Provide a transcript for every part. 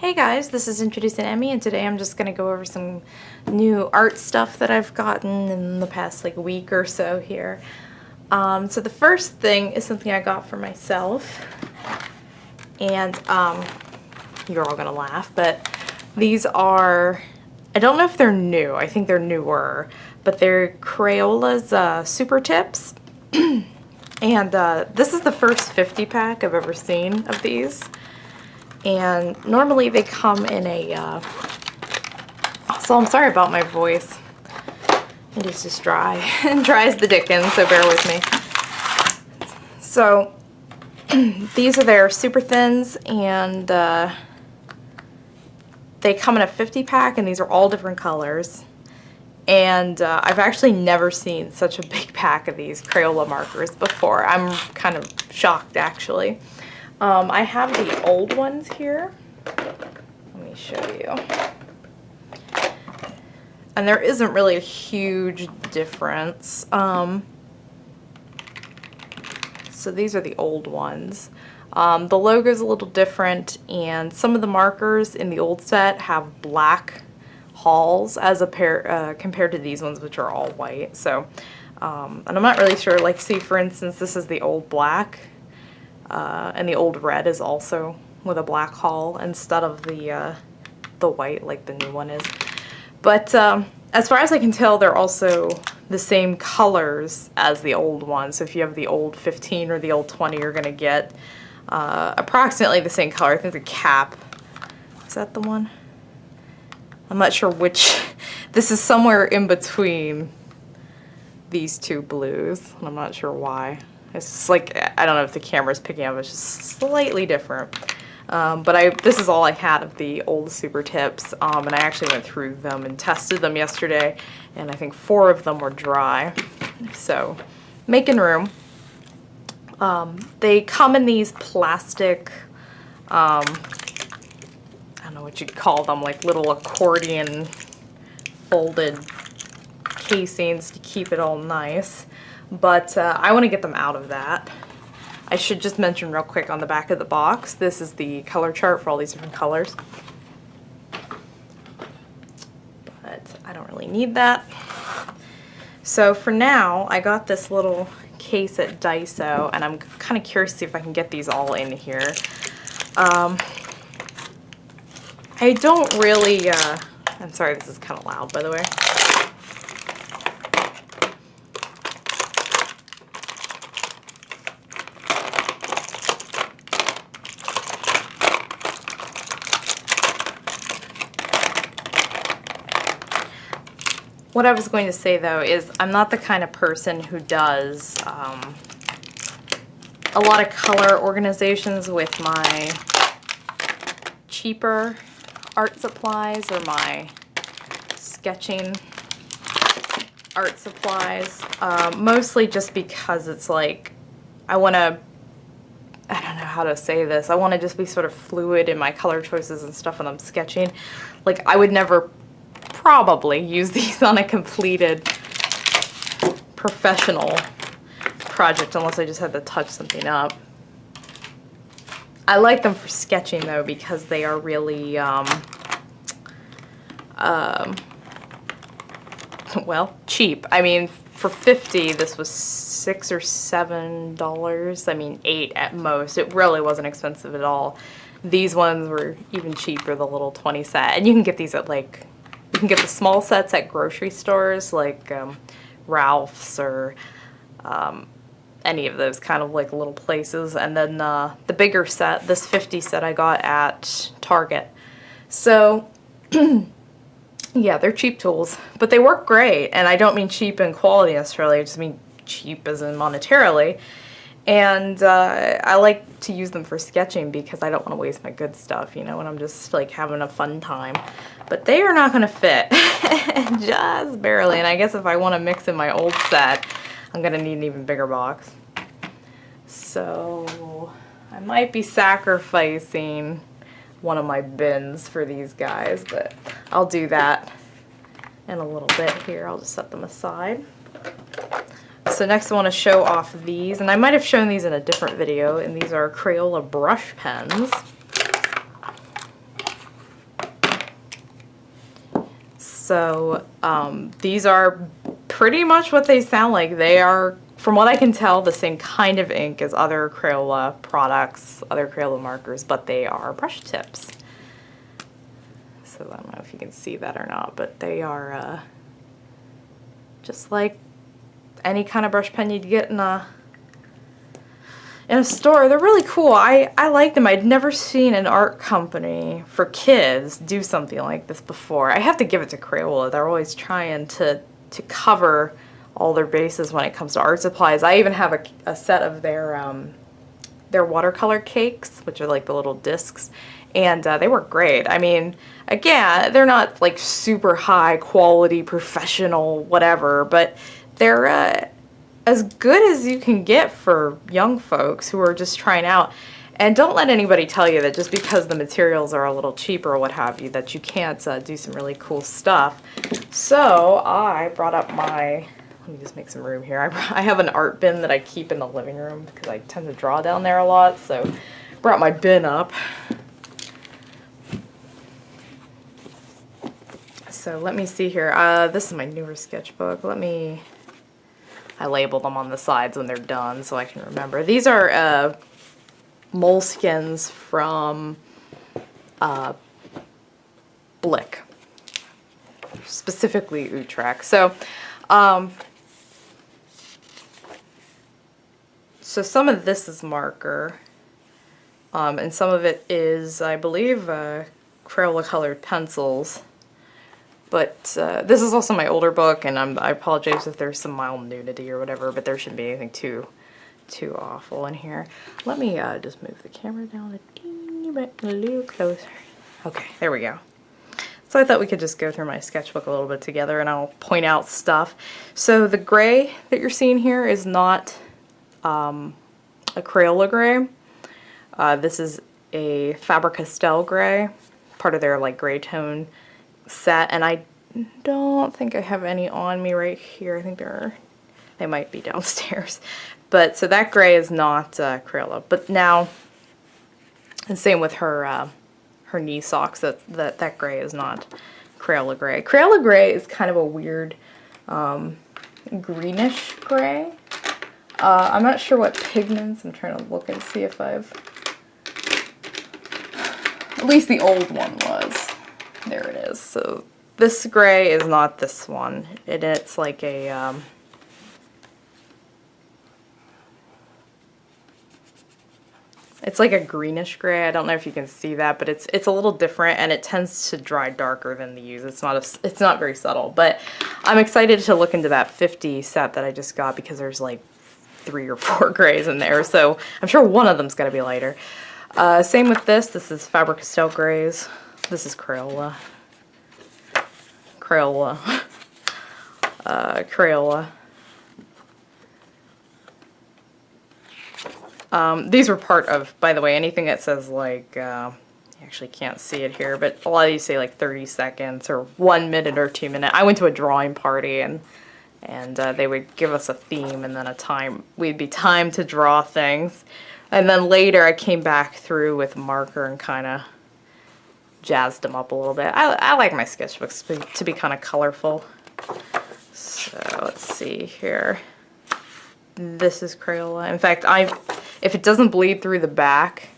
Hey guys, this is Introducing Emmy, and today I'm just going to go over some new art stuff that I've gotten in the past week or so here. So the first thing is something I got for myself, and you're all going to laugh, but these are, I don't know if they're new, I think they're newer, but they're Crayola's Super Tips, and this is the first 50 pack I've ever seen of these. And normally they come in a, so I'm sorry about my voice. It is just dry. Dry as the dickens, so bear with me. So, these are their super thins, and they come in a 50 pack, and these are all different colors. And I've actually never seen such a big pack of these Crayola markers before. I'm kind of shocked, actually. I have the old ones here. Let me show you. And there isn't really a huge difference. So these are the old ones. The logo's a little different, and some of the markers in the old set have black hulls as a pair compared to these ones, which are all white. So, and I'm not really sure. Like, see, for instance, this is the old black. And the old red is also with a black hull instead of the white like the new one is. But as far as I can tell, they're also the same colors as the old one. So if you have the old 15 or the old 20, you're going to get approximately the same color. I think the cap, is that the one? I'm not sure which. This is somewhere in between these two blues, and I'm not sure why. It's just like, I don't know if the camera's picking up, it's just slightly different. But this is all I had of the old Super Tips, and I actually went through them and tested them yesterday, and I think 4 of them were dry. So, making room. They come in these plastic, I don't know what you'd call them, like little accordion folded casings to keep it all nice. But I want to get them out of that. I should just mention real quick on the back of the box, this is the color chart for all these different colors. But I don't really need that. So for now, I got this little case at Daiso, and I'm kind of curious to see if I can get these all in here. I don't really, I'm sorry, this is kind of loud, by the way. What I was going to say, though, is I'm not the kind of person who does a lot of color organizations with my cheaper art supplies or my sketching art supplies. Mostly just because it's like, I don't know how to say this, I want to just be sort of fluid in my color choices and stuff when I'm sketching. Like, I would never probably use these on a completed professional project unless I just had to touch something up. I like them for sketching, though, because they are really well, cheap. I mean, for $50, this was $6 or $7. I mean, $8 at most. It really wasn't expensive at all. These ones were even cheaper, the little 20 set, and you can get these at you can get the small sets at grocery stores like Ralph's or any of those kind of like little places. And then the bigger set, this 50 set, I got at Target. So yeah, they're cheap tools, but they work great. And I don't mean cheap in quality necessarily, I just mean cheap as in monetarily. And I like to use them for sketching because I don't want to waste my good stuff, you know, when I'm just like having a fun time. But they are not going to fit, just barely. And I guess if I want to mix in my old set, I'm going to need an even bigger box. So I might be sacrificing one of my bins for these guys, but I'll do that in a little bit here. I'll just set them aside. So next I want to show off these, and I might have shown these in a different video, and these are Crayola brush pens. So these are pretty much what they sound like. They are, from what I can tell, the same kind of ink as other Crayola products, other Crayola markers, but they are brush tips. So I don't know if you can see that or not, but they are just like any kind of brush pen you'd get in a store. They're really cool. I like them. I'd never seen an art company for kids do something like this before. I have to give it to Crayola. They're always trying to cover all their bases when it comes to art supplies. I even have a set of their watercolor cakes, which are like the little discs, and they work great. I mean, again, they're not like super high quality, professional, whatever, but they're as good as you can get for young folks who are just trying out. And don't let anybody tell you that just because the materials are a little cheaper or what have you, that you can't do some really cool stuff. So I brought up my, let me just make some room here. I have an art bin that I keep in the living room because I tend to draw down there a lot. So brought my bin up. So let me see here. This is my newer sketchbook. I label them on the sides when they're done so I can remember. These are moleskins from Blick, specifically Utrecht. So, so some of this is marker, and some of it is, I believe, Crayola colored pencils. But this is also my older book, and I apologize if there's some mild nudity or whatever, but there shouldn't be anything too awful in here. Let me just move the camera down a teeny bit, a little closer. Okay, there we go. So I thought we could just go through my sketchbook a little bit together, and I'll point out stuff. So the gray that you're seeing here is not a Crayola gray. This is a Faber-Castell gray, part of their like gray tone set, and I don't think I have any on me right here. I think they might be downstairs. But so that gray is not Crayola. But now, and same with her knee socks. That gray is not Crayola gray. Crayola gray is kind of a weird greenish gray. I'm not sure what pigments. I'm trying to look and see if I've. At least the old one was. There it is. So this gray is not this one. It's like a it's like a greenish gray. I don't know if you can see that, but it's a little different, and it tends to dry darker than the use. It's not very subtle. But I'm excited to look into that 50 set that I just got because there's like 3 or 4 grays in there. So I'm sure one of them's gonna be lighter. Same with this. This is Faber-Castell grays. This is Crayola. Crayola. Crayola. These were part of, by the way, anything that says like, you actually can't see it here, but a lot of these say like 30 seconds or 1 minute or 2 minutes. I went to a drawing party and they would give us a theme and then a time. We'd be timed to draw things. And then later I came back through with marker and kind of jazzed them up a little bit. I like my sketchbooks to be kind of colorful. So let's see here. This is Crayola. In fact, if it doesn't bleed through the back,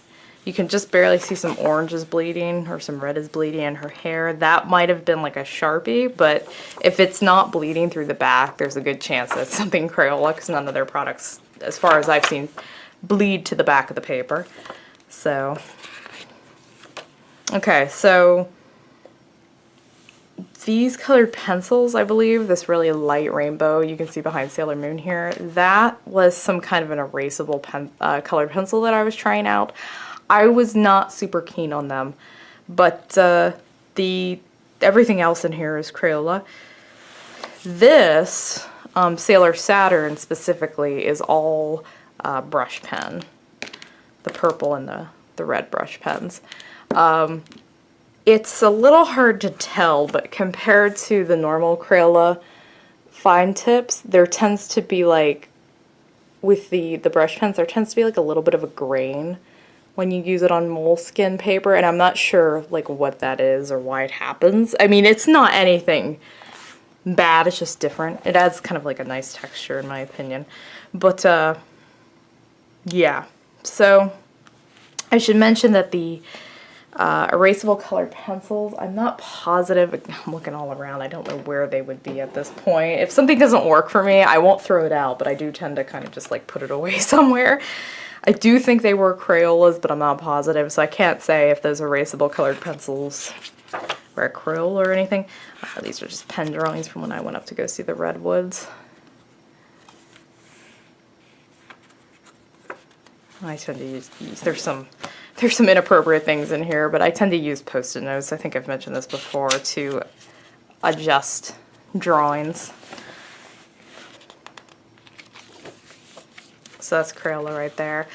you can just barely see some orange is bleeding or some red is bleeding in her hair. That might have been like a Sharpie, but if it's not bleeding through the back, there's a good chance that it's something Crayola, because none of their products, as far as I've seen, bleed to the back of the paper. So, okay, so these colored pencils, I believe, this really light rainbow you can see behind Sailor Moon here, that was some kind of an erasable colored pencil that I was trying out. I was not super keen on them, but everything else in here is Crayola. This, Sailor Saturn specifically, is all brush pen. The purple and the red brush pens. It's a little hard to tell, but compared to the normal Crayola fine tips, there tends to be like, with the brush pens, there tends to be like a little bit of a grain when you use it on moleskin paper, and I'm not sure like what that is or why it happens. I mean, it's not anything bad, it's just different. It adds kind of like a nice texture in my opinion. But yeah, so I should mention that the erasable colored pencils, I'm not positive, I'm looking all around, I don't know where they would be at this point. If something doesn't work for me, I won't throw it out, but I do tend to kind of just like put it away somewhere. I do think they were Crayolas, but I'm not positive, so I can't say if those erasable colored pencils were a Crayola or anything. These are just pen drawings from when I went up to go see the Redwoods. I tend to use there's some inappropriate things in here, but I tend to use Post-it notes. I think I've mentioned this before, to adjust drawings. So that's Crayola right there.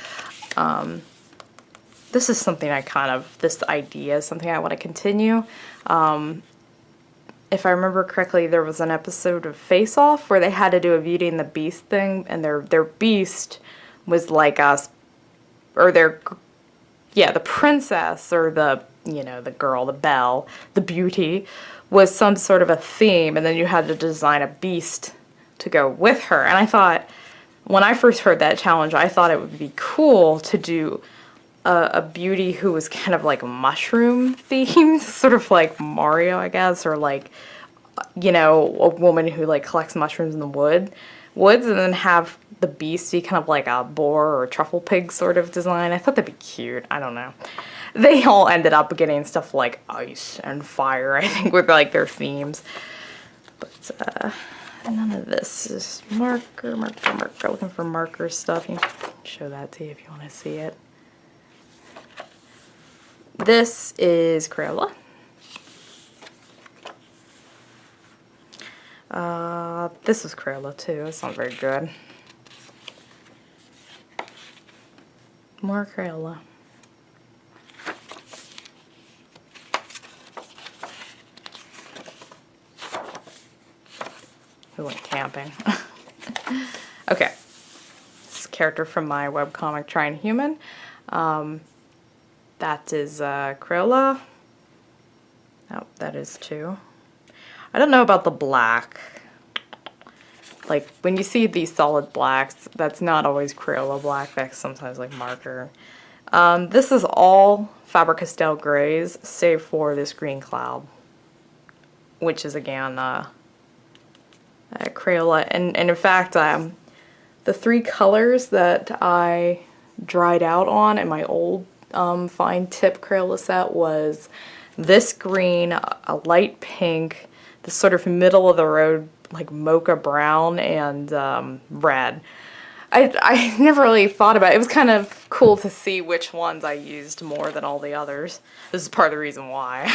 This is something this idea is something I want to continue. If I remember correctly, there was an episode of Face Off where they had to do a Beauty and the Beast thing, and their beast was like us, or the princess, or the girl, the belle, the beauty, was some sort of a theme, and then you had to design a beast to go with her. And I thought, when I first heard that challenge, I thought it would be cool to do a beauty who was kind of like mushroom themed, sort of like Mario, I guess, or like, a woman who like collects mushrooms in the woods, and then have the beast be kind of like a boar or a truffle pig sort of design. I thought that'd be cute. I don't know. They all ended up getting stuff like ice and fire, I think, with like their themes. But none of this is marker. Looking for marker stuff. You can show that to you if you want to see it. This is Crayola. This was Crayola too. It's not very good. More Crayola. We went camping. Okay. This is a character from my webcomic Trying Human. That is Crayola. Oh, that is too. I don't know about the black. Like, when you see these solid blacks, that's not always Crayola black. That's sometimes like marker. This is all Faber-Castell grays, save for this green cloud, which is again Crayola. And in fact, the three colors that I dried out on in my old fine tip Crayola set was this green, a light pink, this sort of middle of the road like mocha brown, and red. I never really thought about it. It was kind of cool to see which ones I used more than all the others. This is part of the reason why.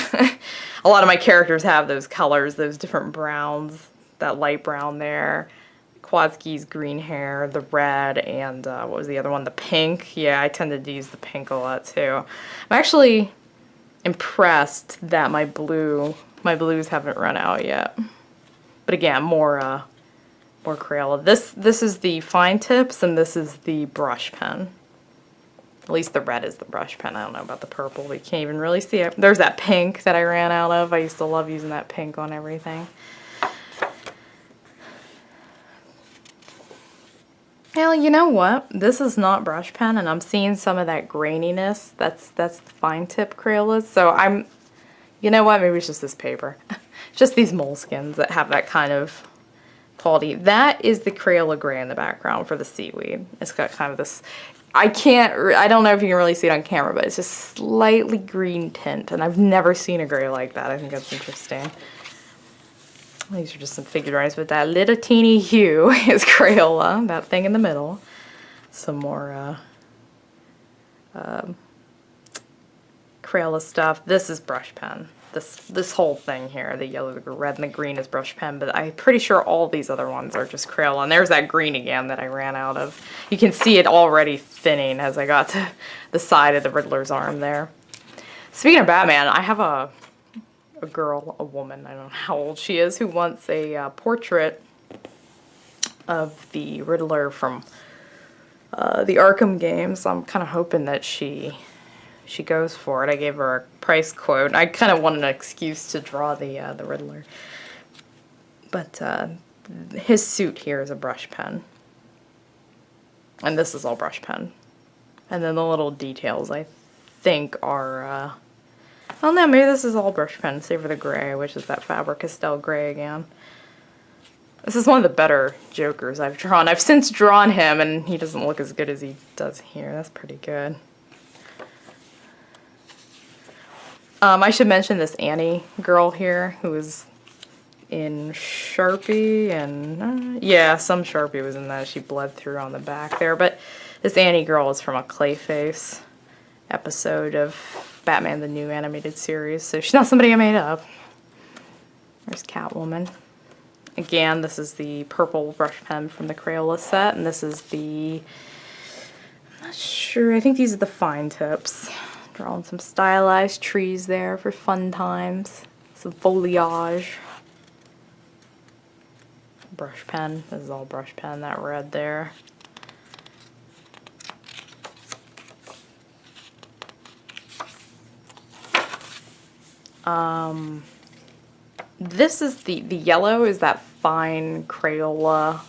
A lot of my characters have those colors, those different browns, that light brown there, Kowalski's green hair, the red, and what was the other one? The pink. Yeah, I tended to use the pink a lot too. I'm actually impressed that my blues haven't run out yet. But again, more Crayola. This is the fine tips, and this is the brush pen. At least the red is the brush pen. I don't know about the purple, but you can't even really see it. There's that pink that I ran out of. I used to love using that pink on everything. Well, you know what? This is not brush pen, and I'm seeing some of that graininess. That's the fine tip Crayolas. So you know what? Maybe it's just this paper. Just these moleskins that have that kind of quality. That is the Crayola gray in the background for the seaweed. It's got kind of this, I don't know if you can really see it on camera, but it's just slightly green tint, and I've never seen a gray like that. I think that's interesting. These are just some figure drawings, but that little teeny hue is Crayola, that thing in the middle. Some more Crayola stuff. This is brush pen. This whole thing here, the yellow, the red, and the green is brush pen, but I'm pretty sure all these other ones are just Crayola. And there's that green again that I ran out of. You can see it already thinning as I got to the side of the Riddler's arm there. Speaking of Batman, I have a woman, I don't know how old she is, who wants a portrait of the Riddler from the Arkham games. I'm kind of hoping that she she goes for it. I gave her a price quote. I kind of wanted an excuse to draw the Riddler. But his suit here is a brush pen. And this is all brush pen. And then the little details, I think, are, oh no, maybe this is all brush pen, save for the gray, which is that Faber-Castell gray again. This is one of the better Jokers I've drawn. I've since drawn him, and he doesn't look as good as he does here. That's pretty good. I should mention this Annie girl here, who is in Sharpie, and yeah, some Sharpie was in that. She bled through on the back there, but this Annie girl is from a Clayface episode of Batman the New Animated Series, so she's not somebody I made up. There's Catwoman. Again, this is the purple brush pen from the Crayola set, and this is the, I'm not sure, I think these are the fine tips. Drawing some stylized trees there for fun times. Some foliage. Brush pen, this is all brush pen, that red there. This is the yellow is that fine Crayola.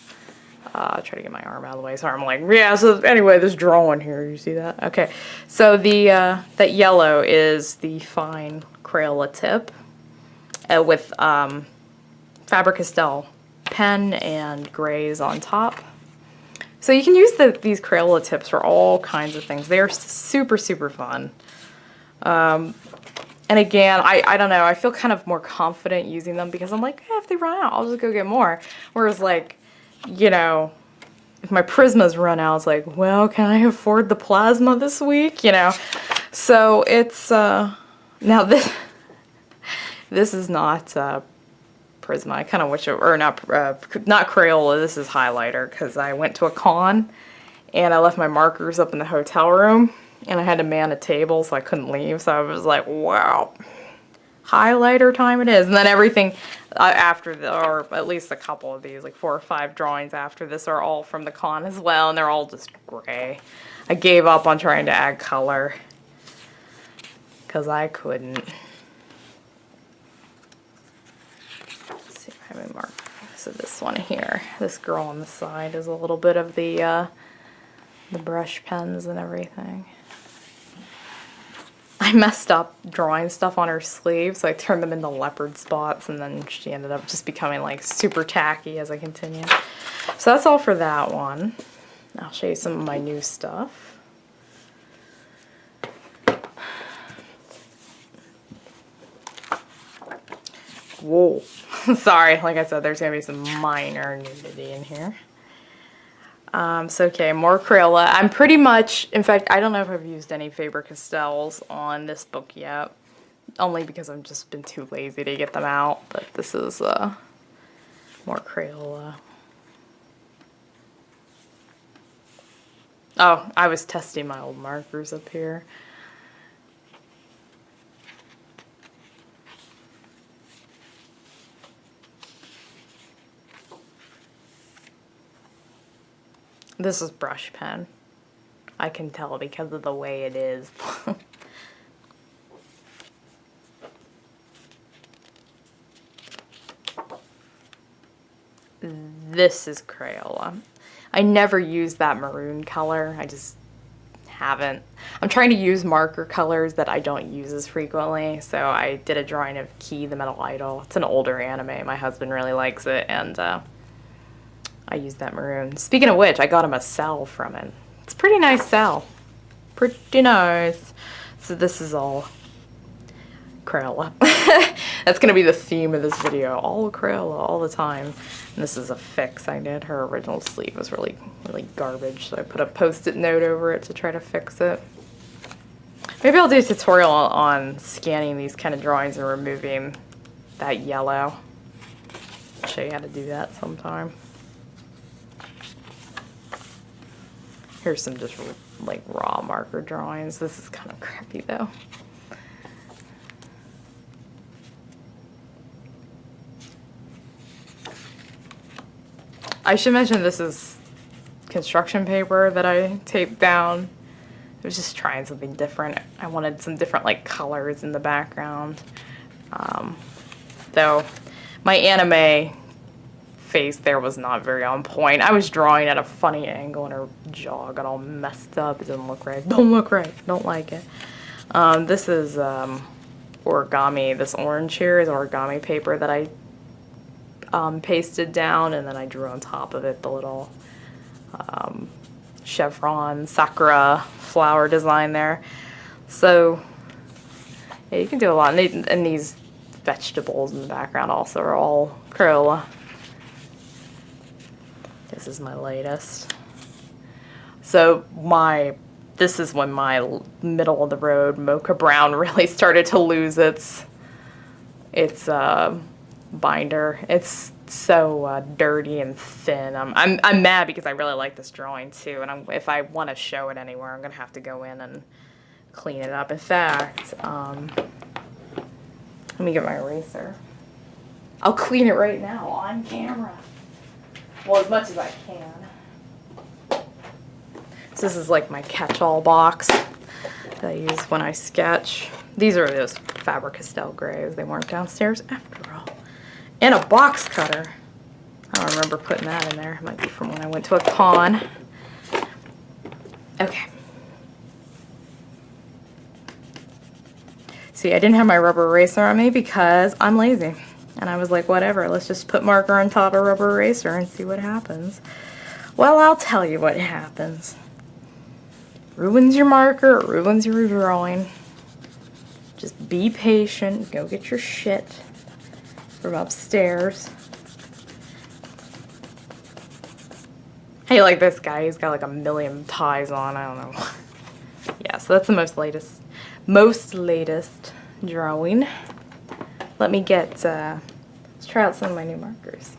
Try to get my arm out of the way. Sorry, I'm like, yeah, so anyway, this drawing here, you see that? Okay, so the that yellow is the fine Crayola tip with Faber-Castell pen and grays on top. So you can use these Crayola tips for all kinds of things. They are super, super fun. And again, I don't know, I feel kind of more confident using them because I'm like, if they run out, I'll just go get more. Whereas like, you know, if my Prismas run out, it's like, well, can I afford the plasma this week? You know, so it's, now this is not Prisma. I kind of wish it, or not Crayola, this is highlighter, because I went to a con and I left my markers up in the hotel room. And I had to man a table, so I couldn't leave. So I was like, wow, highlighter time it is. And then everything after, or at least a couple of these, like 4 or 5 drawings after this are all from the con as well. And they're all just gray. I gave up on trying to add color because I couldn't. Let's see if I have any mark. So this one here, this girl on the side is a little bit of the brush pens and everything. I messed up drawing stuff on her sleeve, so I turned them into leopard spots, and then she ended up just becoming like super tacky as I continued. So that's all for that one. I'll show you some of my new stuff. Whoa. Sorry, like I said, there's going to be some minor nudity in here. So okay, more Crayola. I'm pretty much, in fact, I don't know if I've used any Faber-Castells on this book yet, only because I've just been too lazy to get them out, but this is more Crayola. Oh, I was testing my old markers up here. This is brush pen. I can tell because of the way it is. This is Crayola. I never use that maroon color. I just haven't. I'm trying to use marker colors that I don't use as frequently. So I did a drawing of Key the Metal Idol. It's an older anime. My husband really likes it, and I used that maroon. Speaking of which, I got him a cell from it. It's a pretty nice cell. Pretty nice. So this is all Crayola. That's going to be the theme of this video. All Crayola, all the time. And this is a fix I did. Her original sleeve was really, really garbage. So I put a post-it note over it to try to fix it. Maybe I'll do a tutorial on scanning these kind of drawings and removing that yellow. I'll show you how to do that sometime. Here's some just like raw marker drawings. This is kind of crappy though. I should mention this is construction paper that I taped down was just trying something different. I wanted some different like colors in the background. Though my anime face there was not very on point. I was drawing at a funny angle and her jaw got all messed up. It didn't look right. Don't look right. Don't like it. This is origami. This orange here is origami paper that I pasted down, and then I drew on top of it the little chevron sakura flower design there. So yeah, you can do a lot. And these vegetables in the background also are all Crayola. This is my latest. So this is when my middle of the road mocha brown really started to lose its binder. It's so dirty and thin. I'm mad because I really like this drawing too, and if I want to show it anywhere, I'm gonna have to go in and clean it up. In fact, let me get my eraser. I'll clean it right now on camera. Well, as much as I can. So this is like my catch-all box that I use when I sketch. These are those Faber-Castell grays. They weren't downstairs after all. And a box cutter. I don't remember putting that in there. It might be from when I went to a con. Okay. See, I didn't have my rubber eraser on me because I'm lazy. And I was like, whatever, let's just put marker on top of rubber eraser and see what happens. Well, I'll tell you what happens. Ruins your marker, ruins your drawing. Just be patient, go get your shit from upstairs. Hey, like this guy, he's got like a million ties on, I don't know. Yeah, so that's the most latest drawing. Let me get, let's try out some of my new markers.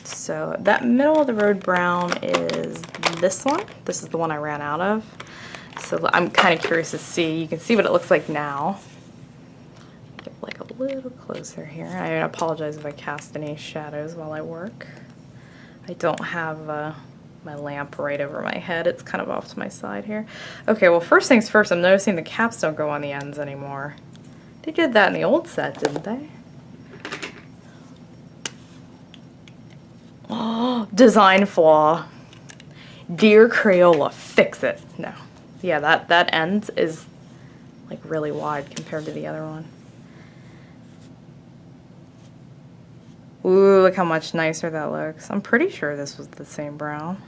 So that middle of the road brown is this one. This is the one I ran out of. So I'm kind of curious to see. You can see what it looks like now. Get like a little closer here. I apologize if I cast any shadows while I work. I don't have my lamp right over my head. It's kind of off to my side here. Okay, well, first things first, I'm noticing the caps don't go on the ends anymore. They did that in the old set, didn't they? Oh, design flaw. Dear Crayola, fix it. No. Yeah, that end is like really wide compared to the other one. Ooh, look how much nicer that looks. I'm pretty sure this was the same brown.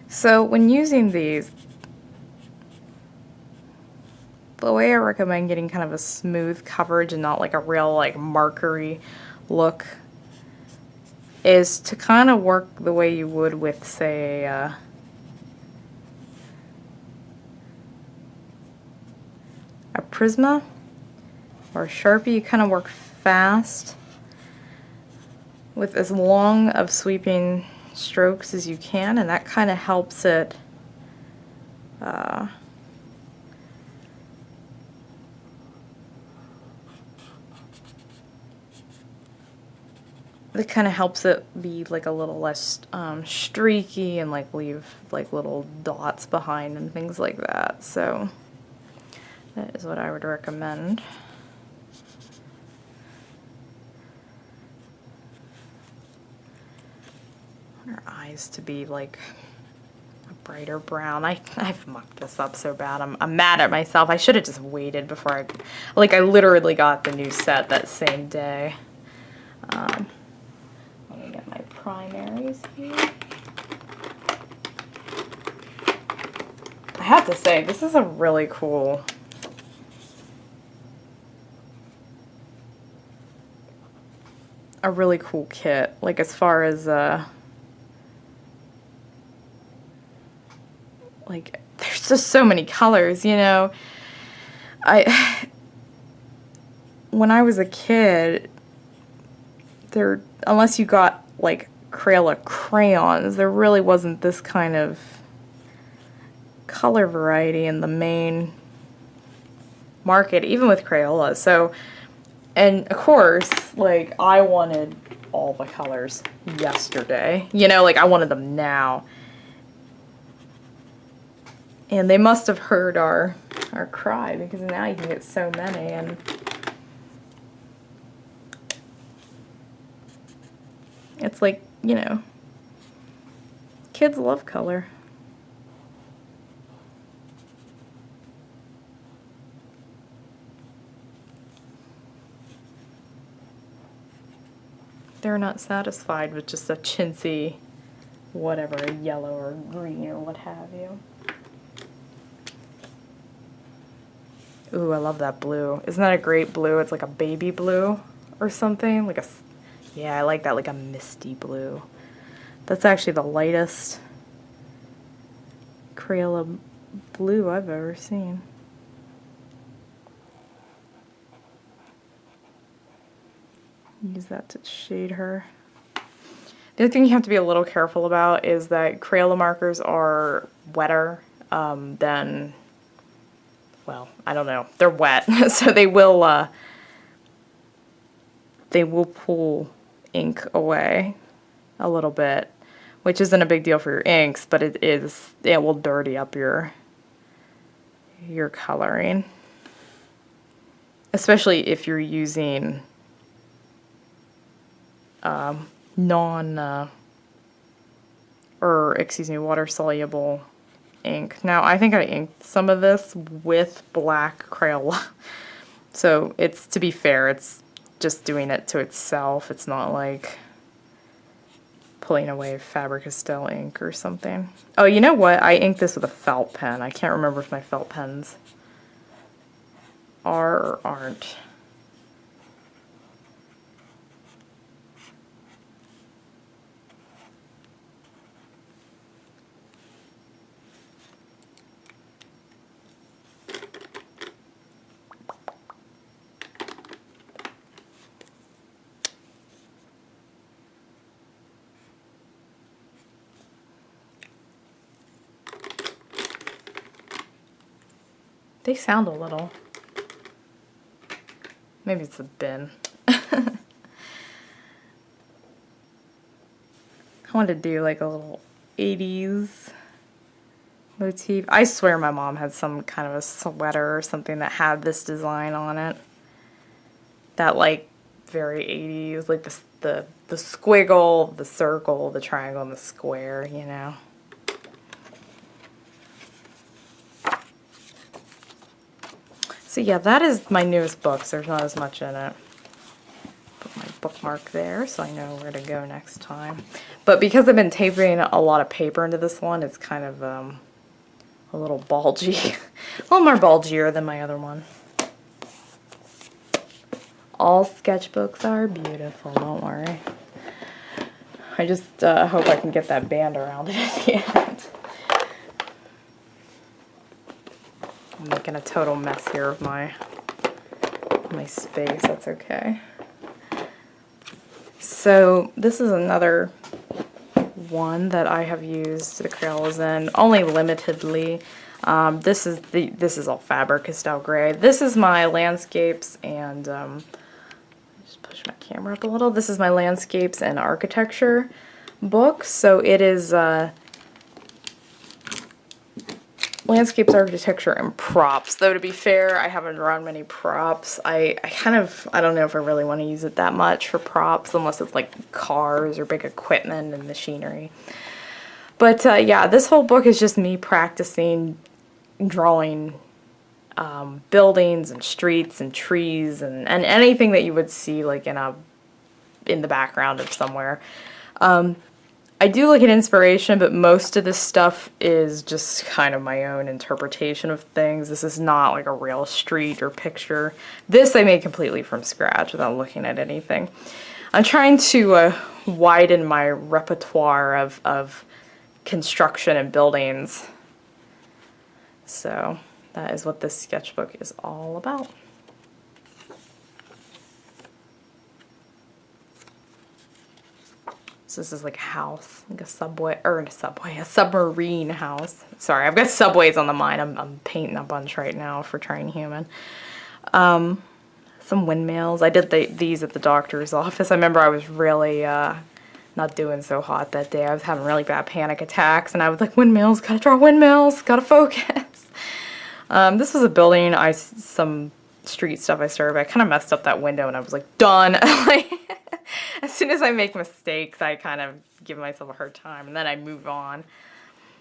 So when using these, the way I recommend getting kind of a smooth coverage and not like a real like markery look is to kind of work the way you would with, say, a Prisma or a Sharpie. You kind of work fast with as long of sweeping strokes as you can, and that kind of helps it be like a little less streaky and like leave like little dots behind and things like that. So that is what I would recommend. Her eyes to be like a brighter brown. I've mucked this up so bad. I'm mad at myself. I should have just waited before I literally got the new set that same day. Let me get my primaries here. I have to say, this is a really cool kit. Like as far as like, there's just so many colors, you know. When I was a kid, unless you got like Crayola crayons, there really wasn't this kind of color variety in the main market, even with Crayola. So, and of course, like, I wanted all the colors yesterday, you know, like I wanted them now. And they must have heard our cry, because now you can get so many. And it's like, you know, kids love color. They're not satisfied with just a chintzy, whatever, a yellow or green or what have you. Ooh, I love that blue. Isn't that a great blue? It's like a baby blue or something. Like a, yeah, I like that, like a misty blue. That's actually the lightest Crayola blue I've ever seen. Use that to shade her. The other thing you have to be a little careful about is that Crayola markers are wetter than, well, I don't know. They're wet, so they will pull ink away a little bit, which isn't a big deal for your inks, but it will dirty up your coloring, especially if you're using water soluble ink. Now, I think I inked some of this with black Crayola. So it's, to be fair, it's just doing it to itself. It's not like pulling away Faber-Castell ink or something. Oh, you know what? I inked this with a felt pen. I can't remember if my felt pens are or aren't. They sound a little. Maybe it's a bin. I wanted to do like a little 80s motif. I swear my mom had some kind of a sweater or something that had this design on it. That, like, very 80s, like the squiggle, the circle, the triangle, and the square, you know. So yeah, that is my newest books. There's not as much in it. Put my bookmark there so I know where to go next time. But because I've been taping a lot of paper into this one, it's kind of a little bulgy. A little more bulgier than my other one. All sketchbooks are beautiful, don't worry. I just hope I can get that band around it at the end. I'm making a total mess here of my space. That's okay. So this is another one that I have used the Crayolas in, only limitedly. This is all Faber-Castell gray. This is my landscapes and just push my camera up a little. This is my landscapes and architecture book. So it is landscapes, architecture, and props. Though to be fair, I haven't drawn many props. I don't know if I really want to use it that much for props, unless it's like cars or big equipment and machinery. But yeah, this whole book is just me practicing drawing buildings and streets and trees and anything that you would see like in the background of somewhere. I do look at inspiration, but most of this stuff is just kind of my own interpretation of things. This is not like a real street or picture. This I made completely from scratch without looking at anything. I'm trying to widen my repertoire of construction and buildings So that is what this sketchbook is all about. So this is like a house, like a subway, or a subway, a submarine house. Sorry, I've got subways on the mind. I'm painting a bunch right now for Train Human. Some windmills. I did these at the doctor's office. I remember I was really not doing so hot that day. I was having really bad panic attacks, and I was like, windmills, gotta draw windmills, gotta focus. This was a building, some street stuff I started, but I kind of messed up that window, and I was like, done. Like, as soon as I make mistakes, I kind of give myself a hard time, and then I move on.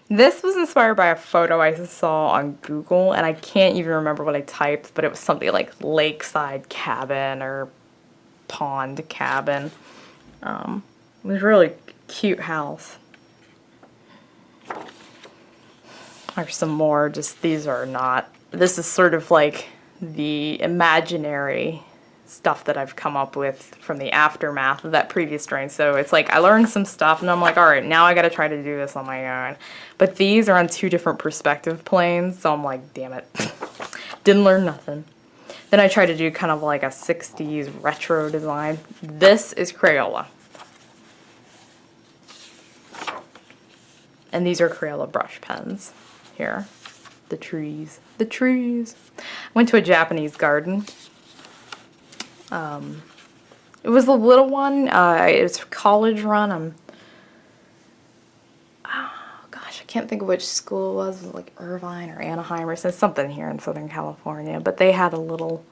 This was inspired by a photo I saw on Google, and I can't even remember what I typed, but it was something like lakeside cabin or pond cabin. It was a really cute house. There's some more, just these are not, this is sort of like the imaginary stuff that I've come up with from the aftermath of that previous drawing. So it's like I learned some stuff and I'm like, all right, now I got to try to do this on my own. But these are on two different perspective planes, so I'm like, damn it. Didn't learn nothing. Then I tried to do kind of like a 60s retro design. This is Crayola. And these are Crayola brush pens here. The trees. The trees. I went to a Japanese garden. It was a little one. It was college run. Oh gosh, I can't think of which school it was. It was like Irvine or Anaheim or something here in Southern California. But they had a little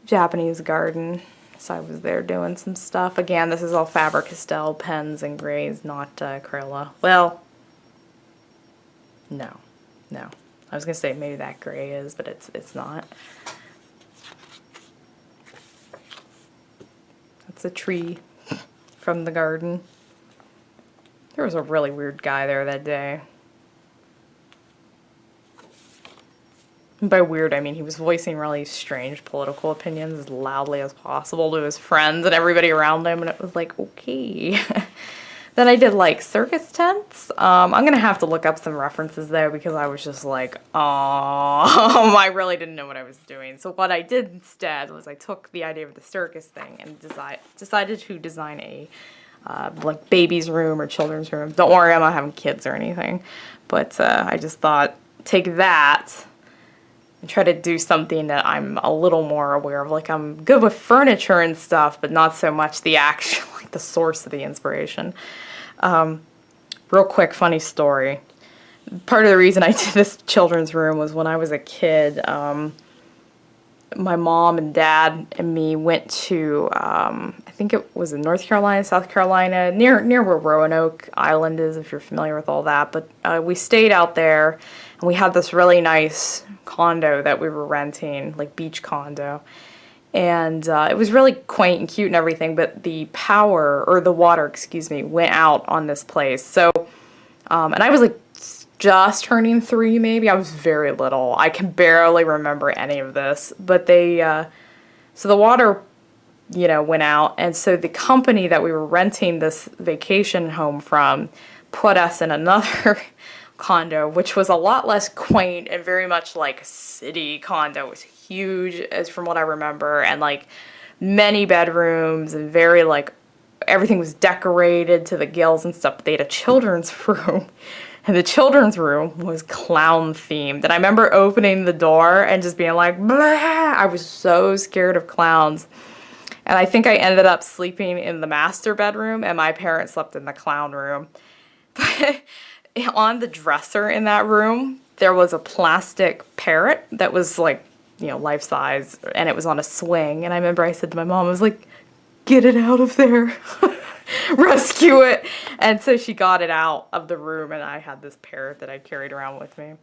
Japanese garden. So I was there doing some stuff. Again, this is all Faber-Castell pens and grays, not Crayola. Well, no. I was gonna say maybe that gray is, but it's not. That's a tree from the garden. There was a really weird guy there that day. And by weird, I mean he was voicing really strange political opinions as loudly as possible to his friends and everybody around him, and it was like, okay. Then I did like circus tents. I'm gonna have to look up some references there because I was just like, oh, I really didn't know what I was doing. So what I did instead was I took the idea of the circus thing and decided to design a like baby's room or children's room. Don't worry, I'm not having kids or anything. But I just thought, take that and try to do something that I'm a little more aware of. Like I'm good with furniture and stuff, but not so much the actual, like the source of the inspiration. Real quick, funny story. Part of the reason I did this children's room was when I was a kid, my mom and dad and me went to, I think it was in North Carolina, South Carolina, near where Roanoke Island is, if you're familiar with all that. But we stayed out there, and we had this really nice condo that we were renting, like beach condo. And it was really quaint and cute and everything, but the power, or the water, excuse me, went out on this place. So, and I was like just turning 3 maybe. I was very little. I can barely remember any of this. But so the water, you know, went out. And so the company that we were renting this vacation home from put us in another condo, which was a lot less quaint and very much like a city condo. It was huge, as from what I remember, and like many bedrooms and very like everything was decorated to the gills and stuff. But they had a children's room, and the children's room was clown themed. And I remember opening the door and just being like, blah! I was so scared of clowns. And I think I ended up sleeping in the master bedroom, and my parents slept in the clown room. But on the dresser in that room, there was a plastic parrot that was like, you know, life size, and it was on a swing. And I remember I said to my mom, I was like, get it out of there. Rescue it. And so she got it out of the room, and I had this parrot that I carried around with me.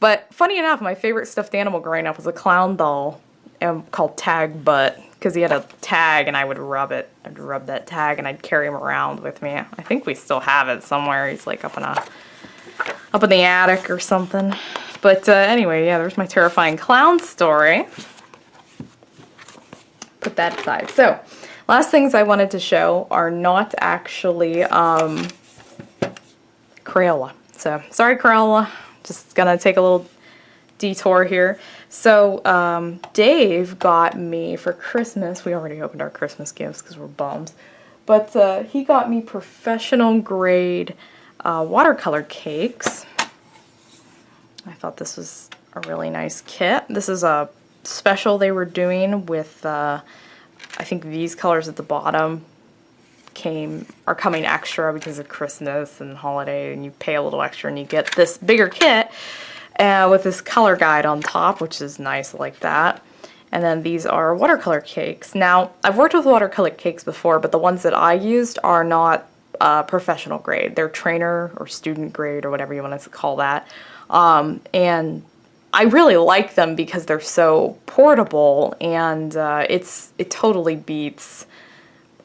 But funny enough, my favorite stuffed animal growing up was a clown doll called Tag Butt, because he had a tag and I would rub it. I'd rub that tag and I'd carry him around with me. I think we still have it somewhere. He's like up in the attic or something. But anyway, yeah, there's my terrifying clown story. Put that aside. So, last things I wanted to show are not actually Crayola. So, sorry Crayola, just gonna take a little detour here. So Dave got me for Christmas, we already opened our Christmas gifts because we're bums, but he got me professional grade watercolor cakes. I thought this was a really nice kit. This is a special they were doing with I think these colors at the bottom are coming extra because of Christmas and holiday, and you pay a little extra and you get this bigger kit with this color guide on top, which is nice like that. And then these are watercolor cakes. Now, I've worked with watercolor cakes before, but the ones that I used are not professional grade. They're trainer or student grade or whatever you want to call that. And I really like them because they're so portable, and it totally beats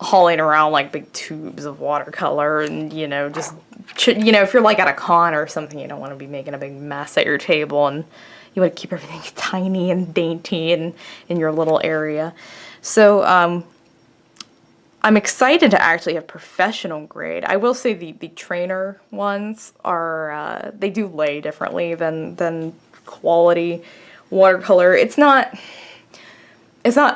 hauling around like big tubes of watercolor, and just if you're like at a con or something, you don't want to be making a big mess at your table, and you want to keep everything tiny and dainty and in your little area. So I'm excited to actually have professional grade. I will say the trainer ones are they do lay differently than quality watercolor. It's not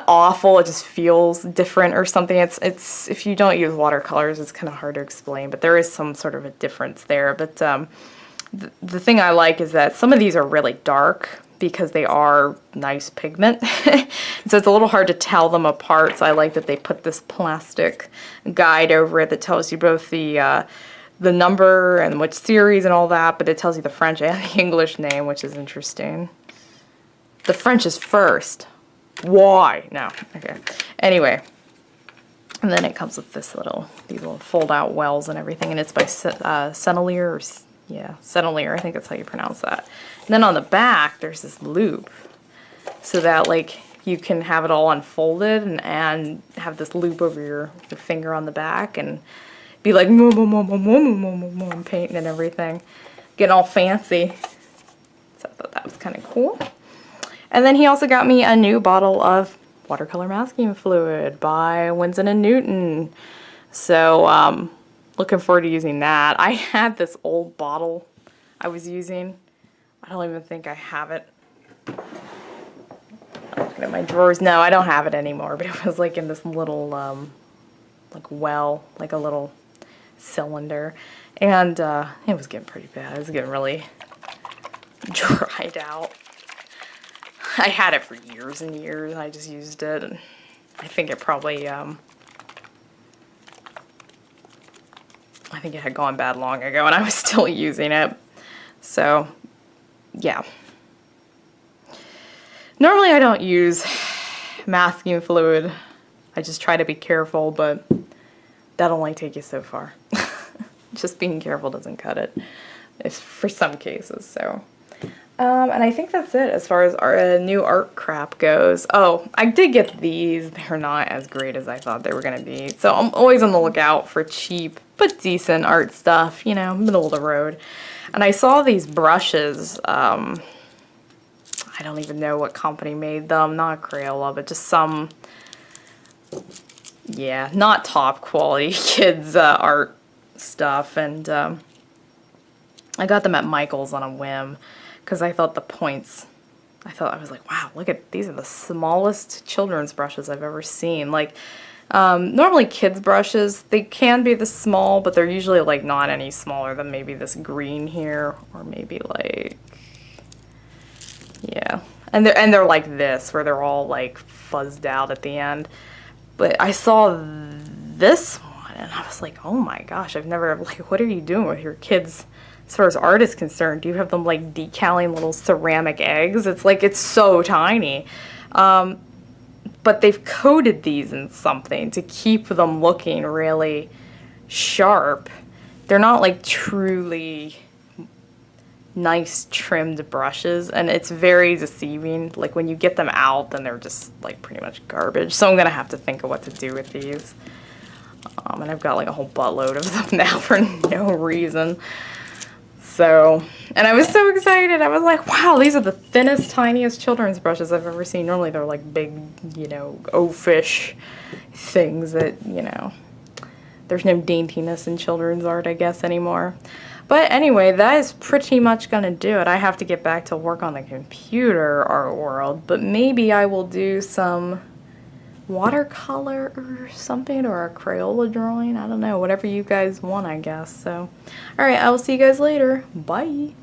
awful, it just feels different or something. It's if you don't use watercolors, it's kind of hard to explain, but there is some sort of a difference there. But the thing I like is that some of these are really dark because they are nice pigment. So it's a little hard to tell them apart, so I like that they put this plastic guide over it that tells you both the number and which series and all that, but it tells you the French and the English name, which is interesting. The French is first. Why? No. Okay. Anyway, and then it comes with these little fold-out wells and everything, and it's by Sennelier, Sennelier, I think that's how you pronounce that. And then on the back, there's this loop, so that like you can have it all unfolded and have this loop over your finger on the back and be like painting and everything, getting all fancy. So I thought that was kind of cool. And then he also got me a new bottle of watercolor masking fluid by Winston & Newton. So looking forward to using that. I had this old bottle I was using. I don't even think I have it. I'm looking at my drawers. No, I don't have it anymore, but it was like in this little like well, like a little cylinder. And it was getting pretty bad. It was getting really dried out. I had it for years and years, and I just used it, and I think it probably, I think it had gone bad long ago, and I was still using it. So, yeah. Normally I don't use masking fluid. I just try to be careful, but that'll only take you so far. Just being careful doesn't cut it, for some cases, so. And I think that's it as far as our new art crap goes. Oh, I did get these. They're not as great as I thought they were going to be. So I'm always on the lookout for cheap but decent art stuff, middle of the road. And I saw these brushes. I don't even know what company made them. Not Crayola, but just some, not top quality kids art stuff. And I got them at Michael's on a whim. Because I thought I was like, wow, look at, these are the smallest children's brushes I've ever seen. Like, normally kids' brushes, they can be this small, but they're usually like not any smaller than maybe this green here, or maybe like, and they're like this, where they're all like fuzzed out at the end. But I saw this one, and I was like, oh my gosh, I've never, like, what are you doing with your kids? As far as art is concerned, do you have them like decaling little ceramic eggs? It's like, it's so tiny. But they've coated these in something to keep them looking really sharp. They're not like truly nice trimmed brushes, and it's very deceiving. Like when you get them out, then they're just like pretty much garbage. So I'm gonna have to think of what to do with these. And I've got like a whole buttload of them now for no reason. So, and I was so excited. I was like, wow, these are the thinnest, tiniest children's brushes I've ever seen. Normally they're like big, oafish things that, there's no daintiness in children's art, I guess, anymore. But anyway, that is pretty much gonna do it. I have to get back to work on the computer art world, but maybe I will do some watercolor or something, or a Crayola drawing. I don't know, whatever you guys want, I guess. So, alright, I will see you guys later. Bye!